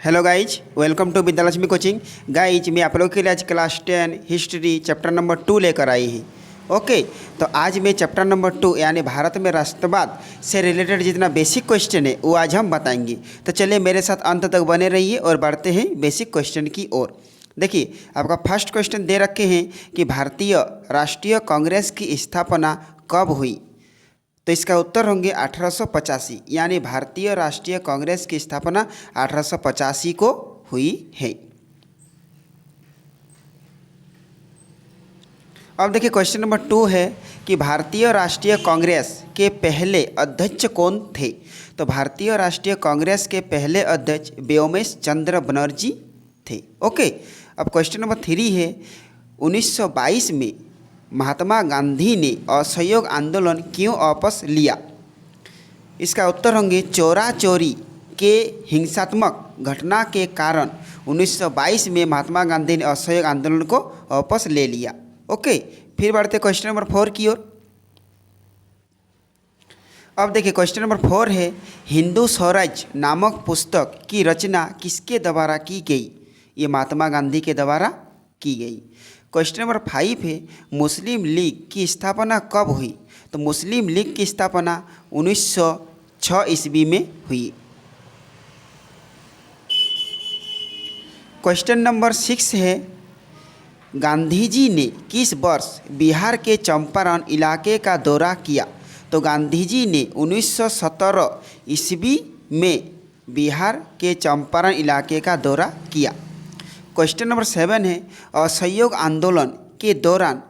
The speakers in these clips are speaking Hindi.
Hello guys, welcome to Vidyalakshmi coaching. Guys मैं आप लोग के लिए आज क्लास 10 हिस्ट्री चैप्टर नंबर 2 लेकर आई ही। ओके, तो आज मैं चैप्टर नंबर 2 यानी भारत में राष्ट्रवाद से रिलेटेड जितना बेसिक क्वेश्चन है वो आज हम बताएंगे। तो चलिए मेरे साथ अंत तक बने रहिए और बढ़ते हैं बेसिक क्वेश्चन की ओर। देखिए, आपका फर्स्ट क्वेश्चन दे रखे हैं कि भारतीय राष्ट्रीय कांग्रेस की स्थापना कब हुई। तो इसका उत्तर होंगे 1885, यानी भारतीय राष्ट्रीय कांग्रेस की स्थापना 1885 को हुई है। अब देखिए क्वेश्चन नंबर 2 है कि भारतीय राष्ट्रीय कांग्रेस के पहले अध्यक्ष कौन थे। तो भारतीय राष्ट्रीय कांग्रेस के पहले अध्यक्ष व्योमेश चंद्र बनर्जी थे। ओके, अब क्वेश्चन नंबर 3 है 1922 में महात्मा गांधी ने असहयोग आंदोलन क्यों वापस लिया। इसका उत्तर होंगे चोरा चोरी के हिंसात्मक घटना के कारण 1922 में महात्मा गांधी ने असहयोग आंदोलन को वापस ले लिया। ओके, फिर बढ़ते क्वेश्चन नंबर 4 की ओर। अब देखिए क्वेश्चन नंबर 4 है हिंदू स्वराज नामक पुस्तक की रचना किसके द्वारा की गई। ये महात्मा गांधी के द्वारा की गई। क्वेश्चन नंबर 5 है मुस्लिम लीग की स्थापना कब हुई। तो मुस्लिम लीग की स्थापना 1906 ईस्वी में हुई। क्वेश्चन नंबर 6 है गांधी जी ने किस वर्ष बिहार के चंपारण इलाके का दौरा किया। तो गांधी जी ने 1917 ईस्वी में बिहार के चंपारण इलाके का दौरा किया। क्वेश्चन नंबर 7 है असहयोग आंदोलन के दौरान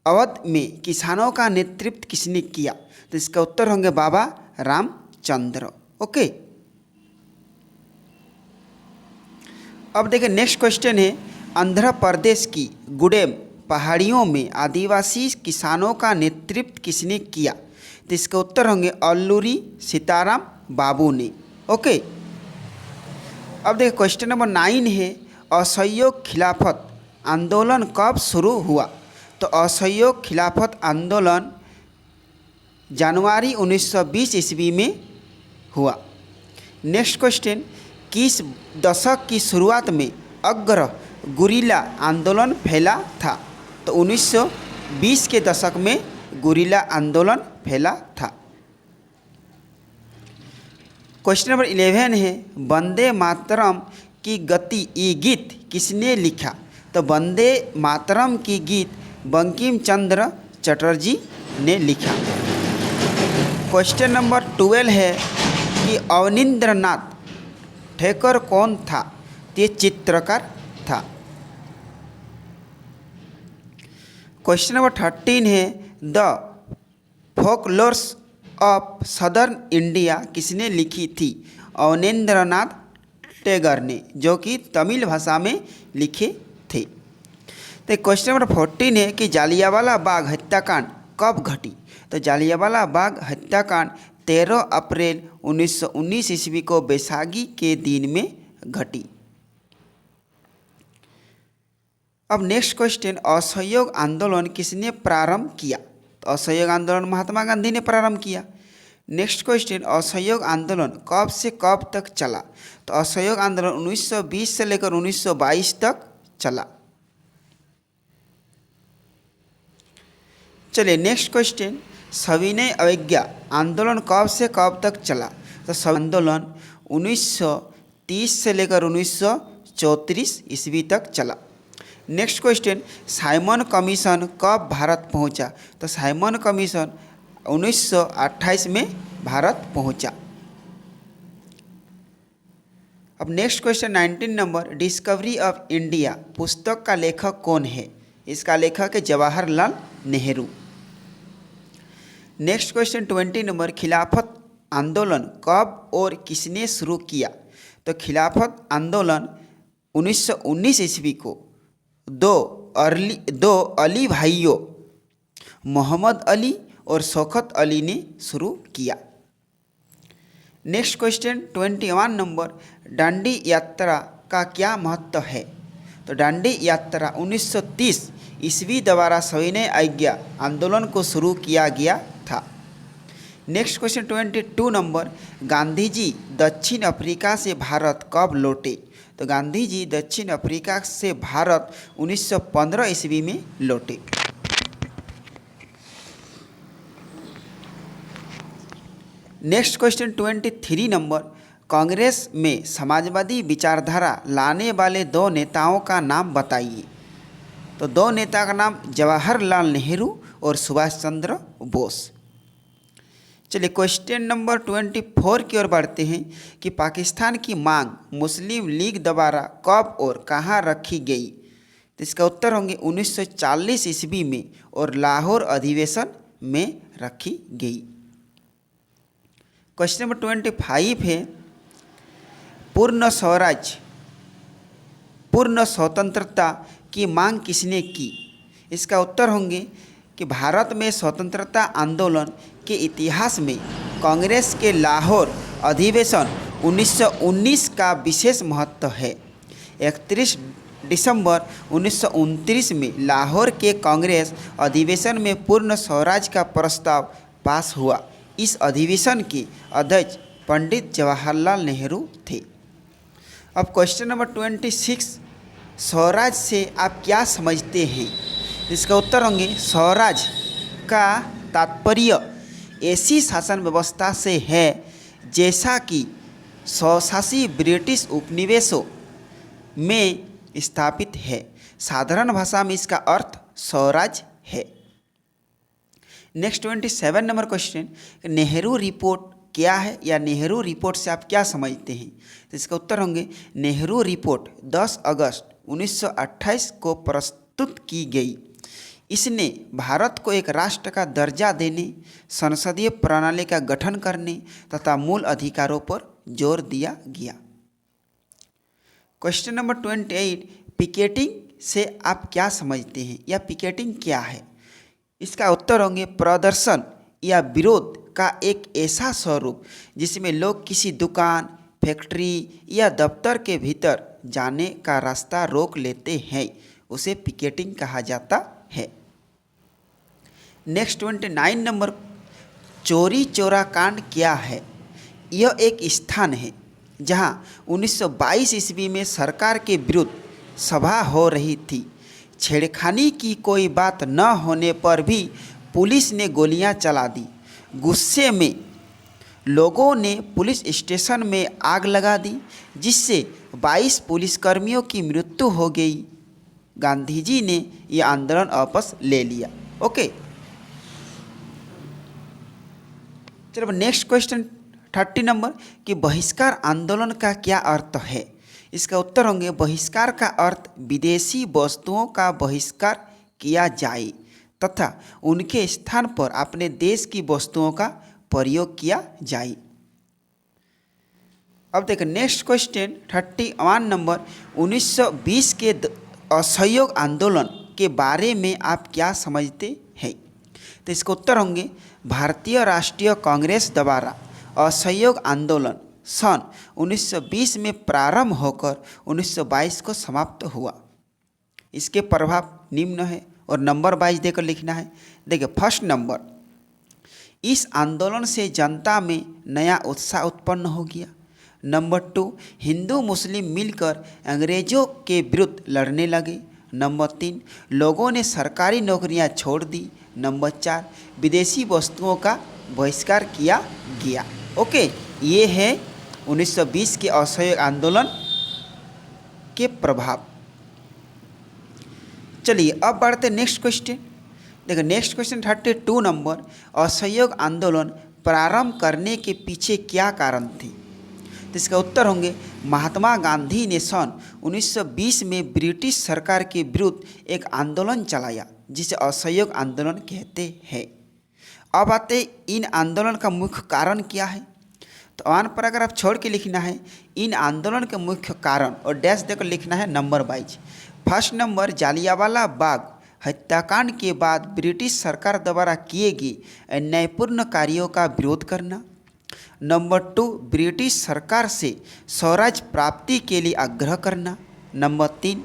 अवध में किसानों का नेतृत्व किसने किया। तो इसका उत्तर होंगे बाबा रामचंद्र। ओके, अब देखिए नेक्स्ट क्वेश्चन है आंध्र प्रदेश की गुडेम पहाड़ियों में आदिवासी किसानों का नेतृत्व किसने किया। तो इसका उत्तर होंगे अल्लूरी सीताराम बाबू ने। ओके, अब देखिए क्वेश्चन नंबर 9 है असहयोग खिलाफत आंदोलन कब शुरू हुआ। तो असहयोग खिलाफत आंदोलन जनवरी 1920 ईस्वी में हुआ। नेक्स्ट क्वेश्चन किस दशक की शुरुआत में अग्र गुरिल्ला आंदोलन फैला था। तो 1920 के दशक में गुरिल्ला आंदोलन फैला था। क्वेश्चन नंबर 11 है वंदे मातरम की गति ये गीत किसने लिखा। तो वंदे मातरम की गीत बंकिम चंद्र चटर्जी ने लिखा। क्वेश्चन नंबर 12 है कि अवनींद्रनाथ ठेकर कौन था। तो ये चित्रकार था। क्वेश्चन नंबर 13 है the folklores of southern India किसने लिखी थी। अवनींद्रनाथ टैगोर ने, जो कि तमिल भाषा में लिखे थे। तो क्वेश्चन नंबर 14 है कि जालियांवाला बाग हत्याकांड कब घटी। तो जालियांवाला बाग हत्याकांड 13 अप्रैल 1919 ईस्वी को बैसाखी के दिन में घटी। अब नेक्स्ट क्वेश्चन असहयोग आंदोलन किसने प्रारंभ किया। तो असहयोग आंदोलन महात्मा गांधी ने प्रारंभ किया। नेक्स्ट क्वेश्चन असहयोग आंदोलन कब से कब तक चला। तो असहयोग आंदोलन 1920 से लेकर 1922 तक चला। चलिए नेक्स्ट क्वेश्चन सविनय अवज्ञा आंदोलन कब से कब तक चला। तो सविनय आंदोलन 1930 से लेकर 1934 ईस्वी तक चला। नेक्स्ट क्वेश्चन साइमन कमीशन कब भारत पहुंचा। तो साइमन कमीशन 1928 में भारत पहुंचा। अब next question 19 number discovery of India पुस्तक का लेखक कौन है। इसका लेखक है Jawaharlal Nehru. Next question 20 number खिलाफत आंदोलन कब और किसने शुरू किया। तो खिलाफत आंदोलन 1919 ईस्वी को दो अली भाइयों मोहम्मद अली और शौकत अली ने शुरू किया। नेक्स्ट क्वेश्चन 21 नंबर दांडी यात्रा का क्या महत्व है। तो दांडी यात्रा 1930 ईस्वी द्वारा सविनय अवज्ञा आंदोलन को शुरू किया गया था। Next question 22 number Gandhi ji दक्षिण अफ्रीका से भारत कब लौटे। तो गांधी जी दक्षिण अफ्रीका से भारत 1915 ईस्वी में लौटे। नेक्स्ट क्वेश्चन 23 नंबर, कांग्रेस में समाजवादी विचारधारा लाने वाले दो नेताओं का नाम बताइए। तो दो नेता का नाम जवाहरलाल नेहरू और सुभाष चंद्र बोस। चलिए क्वेश्चन नंबर 24 की ओर बढ़ते हैं कि पाकिस्तान की मांग मुस्लिम लीग द्वारा कब और कहाँ रखी गई। तो इसका उत्तर होंगे 1940 ईस्वी में और लाहौर अधिवेशन में रखी गई। क्वेश्चन नंबर 25 है पूर्ण स्वराज्य पूर्ण स्वतंत्रता की मांग किसने की। इसका उत्तर होंगे कि भारत में स्वतंत्रता आंदोलन के इतिहास में कांग्रेस के लाहौर अधिवेशन 1919 का विशेष महत्व है। 31 दिसंबर 1929 में लाहौर के कांग्रेस अधिवेशन में पूर्ण स्वराज का प्रस्ताव पास हुआ। इस अधिवेशन के अध्यक्ष पंडित जवाहरलाल नेहरू थे। अब क्वेश्चन नंबर 26, स्वराज से आप क्या समझते हैं। इसका उत्तर होंगे स्वराज का तात्पर्य ऐसी शासन व्यवस्था से है जैसा कि स्वशासी ब्रिटिश उपनिवेशों में स्थापित है। साधारण भाषा में इसका अर्थ स्वराज है। Next 27 number question, Nehru report क्या है या नेहरू रिपोर्ट से आप क्या समझते हैं। तो इसका उत्तर होंगे नेहरू रिपोर्ट 10 अगस्त 1928 को प्रस्तुत की गई। इसने भारत को एक राष्ट्र का दर्जा देने, संसदीय प्रणाली का गठन करने तथा मूल अधिकारों पर जोर दिया गया। क्वेश्चन नंबर 28, पिकेटिंग से आप क्या समझते हैं या पिकेटिंग क्या है। इसका उत्तर होंगे प्रदर्शन या विरोध का एक ऐसा स्वरूप जिसमें लोग किसी दुकान, फैक्ट्री या दफ्तर के भीतर जाने का रास्ता रोक लेते हैं, उसे पिकेटिंग कहा जाता है। नेक्स्ट 29 नंबर, चौरी चौरा कांड क्या है। यह एक स्थान है जहां 1922 ईस्वी में सरकार के विरुद्ध सभा हो रही थी। छेड़खानी की कोई बात न होने पर भी पुलिस ने गोलियां चला दी। गुस्से में लोगों ने पुलिस स्टेशन में आग लगा दी जिससे 22 पुलिसकर्मियों की मृत्यु हो गई। गांधी जी ने यह आंदोलन वापस ले लिया। ओके, चलो नेक्स्ट क्वेश्चन 30 नंबर कि बहिष्कार आंदोलन का क्या अर्थ है। इसका उत्तर होंगे बहिष्कार का अर्थ विदेशी वस्तुओं का बहिष्कार किया जाए तथा उनके स्थान पर अपने देश की वस्तुओं का प्रयोग किया जाए। अब देखो नेक्स्ट क्वेश्चन 31 नंबर, 1920 के असहयोग आंदोलन के बारे में आप क्या समझते हैं। तो इसका उत्तर होंगे भारतीय राष्ट्रीय कांग्रेस द्वारा असहयोग आंदोलन सन 1920 में प्रारंभ होकर 1922 को समाप्त हुआ। इसके प्रभाव निम्न है और नंबर वाइज देकर लिखना है। देखिए फर्स्ट नंबर, इस आंदोलन से जनता में नया उत्साह उत्पन्न हो गया। नंबर 2, हिंदू मुस्लिम मिलकर अंग्रेजों के विरुद्ध लड़ने लगे। नंबर 3, लोगों ने सरकारी नौकरियां छोड़ दी। नंबर 4, विदेशी वस्तुओं का बहिष्कार किया गया। ओके, ये है 1920 के असहयोग आंदोलन के प्रभाव। चलिए अब बढ़ते नेक्स्ट क्वेश्चन। देखो नेक्स्ट क्वेश्चन 32 नंबर, असहयोग आंदोलन प्रारंभ करने के पीछे क्या कारण थे। तो इसका उत्तर होंगे महात्मा गांधी ने सन 1920 में ब्रिटिश सरकार के विरुद्ध एक आंदोलन चलाया जिसे असहयोग आंदोलन कहते हैं। अब आते इन आंदोलन का मुख्य कारण क्या है। तो वन पर अगर आप छोड़ के लिखना है इन आंदोलन के मुख्य कारण और डैश देकर लिखना है number wise. First number, Jallianwala Bagh हत्याकांड के बाद ब्रिटिश सरकार द्वारा किए गए अन्यायपूर्ण कार्यों का विरोध करना। नंबर 2, ब्रिटिश सरकार से स्वराज प्राप्ति के लिए आग्रह करना। नंबर 3,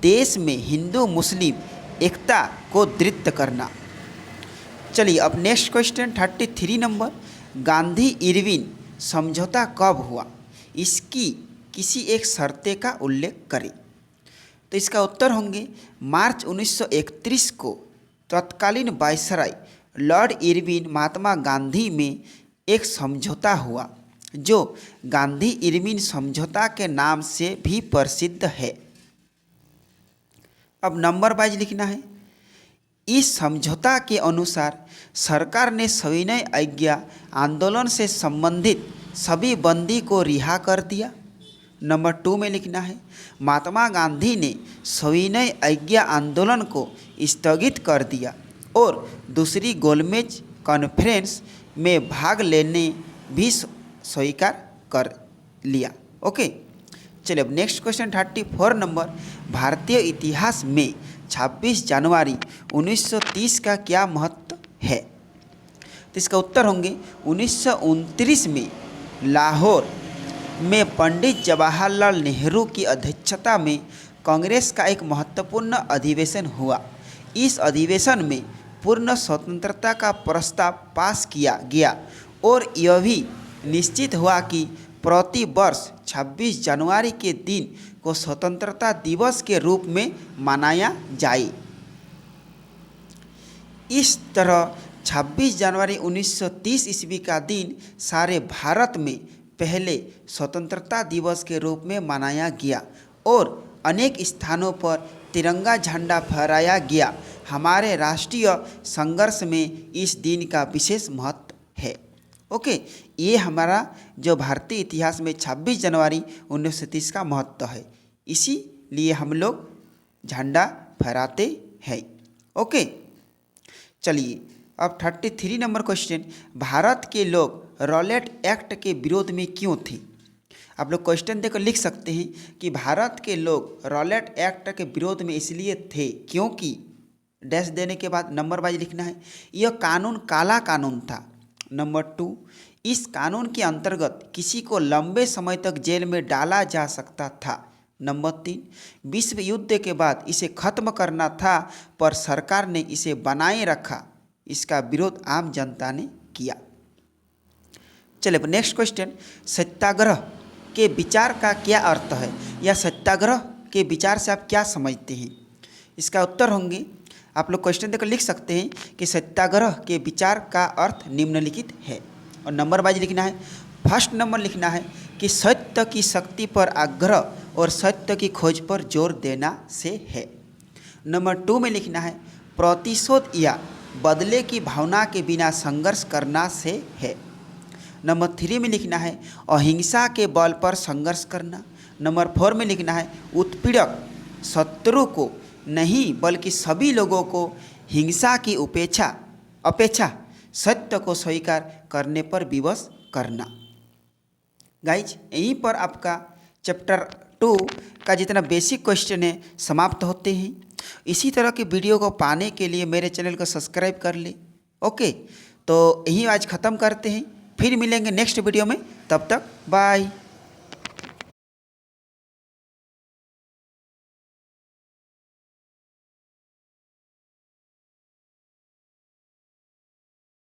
देश में हिंदू मुस्लिम एकता को दृढ़ करना। चलिए अब next question 33 number, Gandhi Irwin समझौता कब हुआ, इसकी किसी एक शर्ते का उल्लेख करें। तो इसका उत्तर होंगे मार्च 1931 को तत्कालीन viceroy Lord Irwin Mahatma Gandhi में एक समझौता हुआ जो गांधी इरविन समझौता के नाम से भी प्रसिद्ध है। अब नंबर वाइज लिखना है। इस समझौता के अनुसार सरकार ने सविनय अवज्ञा आंदोलन से संबंधित सभी बंदी को रिहा कर दिया। नंबर 2 में लिखना है महात्मा गांधी ने सविनय अवज्ञा आंदोलन को स्थगित कर दिया और दूसरी गोलमेज कॉन्फ्रेंस में भाग लेने भी स्वीकार कर लिया। ओके, चलिए अब नेक्स्ट क्वेश्चन 34 नंबर, भारतीय इतिहास में 26 जनवरी 1930 का क्या महत्व है? तो इसका उत्तर होंगे 1929 में लाहौर में पंडित जवाहरलाल नेहरू की अध्यक्षता में कांग्रेस का एक महत्वपूर्ण अधिवेशन हुआ। इस अधिवेशन में पूर्ण स्वतंत्रता का प्रस्ताव पास किया गया और यह भी निश्चित हुआ कि प्रति वर्ष 26 जनवरी के दिन को स्वतंत्रता दिवस के रूप में मनाया जाए। इस तरह 26 जनवरी 1930 ईस्वी का दिन सारे भारत में पहले स्वतंत्रता दिवस के रूप में मनाया गया और अनेक स्थानों पर तिरंगा झंडा फहराया गया। हमारे राष्ट्रीय संघर्ष में इस दिन का विशेष महत्व है। ओके, ये हमारा जो भारतीय इतिहास में 26 जनवरी 1930 का महत्व है, इसीलिए हम लोग झंडा फहराते हैं। ओके, चलिए अब 33 नंबर क्वेश्चन, भारत के लोग रॉलेट एक्ट के विरोध में क्यों थे? आप लोग क्वेश्चन देकर लिख सकते हैं कि भारत के लोग रॉलेट एक्ट के विरोध में इसलिए थे क्योंकि डैश देने के बाद नंबर वाइज लिखना है। यह कानून काला कानून था। नंबर 2, इस कानून के अंतर्गत किसी को लंबे समय तक जेल में डाला जा सकता था। नंबर 3, विश्व युद्ध के बाद इसे खत्म करना था पर सरकार ने इसे बनाए रखा। इसका विरोध आम जनता ने किया। चलिए अब नेक्स्ट क्वेश्चन, सत्याग्रह के विचार का क्या अर्थ है या सत्याग्रह के विचार से आप क्या समझते हैं? इसका उत्तर होंगे, आप लोग क्वेश्चन देकर लिख सकते हैं कि सत्याग्रह के विचार का अर्थ निम्नलिखित है और नंबर वाइज लिखना है। फर्स्ट नंबर लिखना है कि सत्य की शक्ति पर आग्रह और सत्य की खोज पर जोर देना से है। नंबर 2 में लिखना है प्रतिशोध या बदले की भावना के बिना संघर्ष करना से है। नंबर 3 में लिखना है अहिंसा के बल पर संघर्ष करना। नंबर 4 में लिखना है उत्पीड़क शत्रु को नहीं बल्कि सभी लोगों को हिंसा की अपेक्षा सत्य को स्वीकार करने पर विवश करना। गाइज, यहीं पर आपका चैप्टर 2 का जितना बेसिक क्वेश्चन है समाप्त होते हैं। इसी तरह के वीडियो को पाने के लिए मेरे चैनल को सब्सक्राइब कर ले। ओके, तो यहीं आज ख़त्म करते हैं, फिर मिलेंगे नेक्स्ट वीडियो में। तब तक बाय।